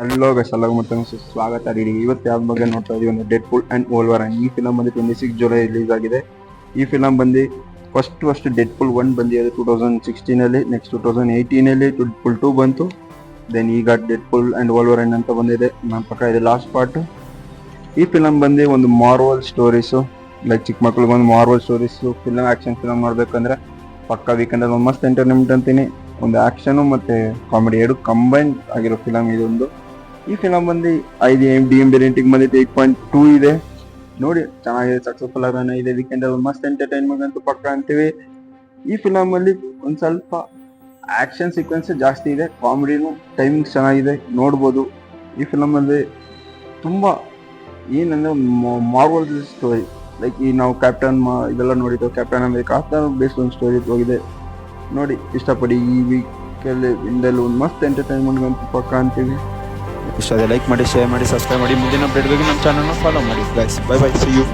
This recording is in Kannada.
ಹಲೋ ಗೈಸ್, ಎಲ್ಲರಿಗೂ ಮತ್ತೆ ಸ್ವಾಗತ. ಇವತ್ತು ಯಾವ ಬಗ್ಗೆ ನೋಡ್ತಾ ಇದೀವಿ ಅಂದ್ರೆ ಡೆಡ್ ಪೂಲ್ ಅಂಡ್ ವೋಲ್ವರೈನ್. ಈ ಫಿಲಮ್ ಬಂದು 26 ಜುಲೈ ರಿಲೀಸ್ ಆಗಿದೆ. ಈ ಫಿಲಮ್ ಬಂದು ಫಸ್ಟ್ ಡೆಡ್ ಪೂಲ್ 1 ಬಂದಿದೆ 2016 ನೆಕ್ಸ್ಟ್ 2018 ಡೆಡ್ ಪೂಲ್ 2 ಬಂತು. ದೆನ್ ಈಗ ಡೆಡ್ ಪೂಲ್ ಅಂಡ್ ವೋಲ್ವರೈನ್ ಅಂತ ಬಂದಿದೆ. ನನ್ನ ಪಕ್ಕ ಇದೆ ಲಾಸ್ಟ್ ಪಾರ್ಟ್. ಈ ಫಿಲಮ್ ಬಂದು ಒಂದು ಮಾರ್ವಲ್ ಸ್ಟೋರೀಸು, ಲೈಕ್ ಚಿಕ್ಕ ಮಕ್ಳಿಗೆ ಒಂದು marvel stories film action film ಮಾಡ್ಬೇಕಂದ್ರೆ ಪಕ್ಕ ವೀಕೆಂಡ್ ಅಲ್ಲಿ ಒಂದು ಮಸ್ತ್ ಎಂಟರ್ಟೈನ್ಮೆಂಟ್ ಅಂತೀನಿ. ಒಂದು ಆಕ್ಷನ್ ಮತ್ತೆ ಕಾಮಿಡಿ ಎರಡು ಕಂಬೈನ್ ಆಗಿರೋ ಫಿಲಮ್ ಇದೊಂದು. ಈ ಫಿಲಮ್ ಬಂದು IMDb ರೇಟಿಂಗ್ ಬಂದಿದೆ 8.2 ಇದೆ. ನೋಡಿ, ಚೆನ್ನಾಗಿದೆ, ಸಕ್ಸಸ್ಫುಲ್ ಆಗಿ ರನ್ ಇದೆ. ವೀಕೆಂಡ್ ಅಲ್ಲಿ ಮಸ್ತ್ ಎಂಟರ್ಟೈನ್ಮೆಂಟ್ ಅಂತೂ ಪಕ್ಕ ಅಂತೀವಿ. ಈ ಫಿಲಮ್ ಅಲ್ಲಿ ಒಂದ್ ಸ್ವಲ್ಪ ಆಕ್ಷನ್ ಸೀಕ್ವೆನ್ಸ್ ಜಾಸ್ತಿ ಇದೆ, ಕಾಮಿಡಿನು ಟೈಮಿಂಗ್ಸ್ ಚೆನ್ನಾಗಿದೆ, ನೋಡ್ಬೋದು. ಈ ಫಿಲಮ್ ಅಲ್ಲಿ ತುಂಬಾ ಏನಂದ್ರೆ ಮಾರ್ವಲ್ ಸ್ಟೋರಿ, ಲೈಕ್ ಈ ನಾವು ಕ್ಯಾಪ್ಟನ್ ಇದೆಲ್ಲ ನೋಡಿದ್ದು, ಕ್ಯಾಪ್ಟನ್ ಅಮೆರಿಕಾ ಆ ಥರ ಬೇಸ್ಡ್ ಒಂದು ಸ್ಟೋರಿ ಹೋಗಿದೆ. ನೋಡಿ, ಇಷ್ಟಪಡಿ. ಈ ವೀಕಲ್ಲಿ ಇಂದಲ್ಲಿ ಒಂದು ಮಸ್ತ್ ಎಂಟರ್ಟೈನ್ಮೆಂಟ್ ಅಂತೂ ಪಕ್ಕ ಅಂತೀವಿ. ಇಷ್ಟ ಲೈಕ್ ಮಾಡಿ, ಶೇರ್ ಮಾಡಿ, ಸಬ್ಸ್ಕ್ರೈಬ್ ಮಾಡಿ. ಮುಂದಿನ ಅಪ್ಡೇಟ್ಗಾಗಿ ನಮ್ಮ ಚಾನಲ್ನ ಫಾಲೋ ಮಾಡಿ. Guys, bye bye, see you.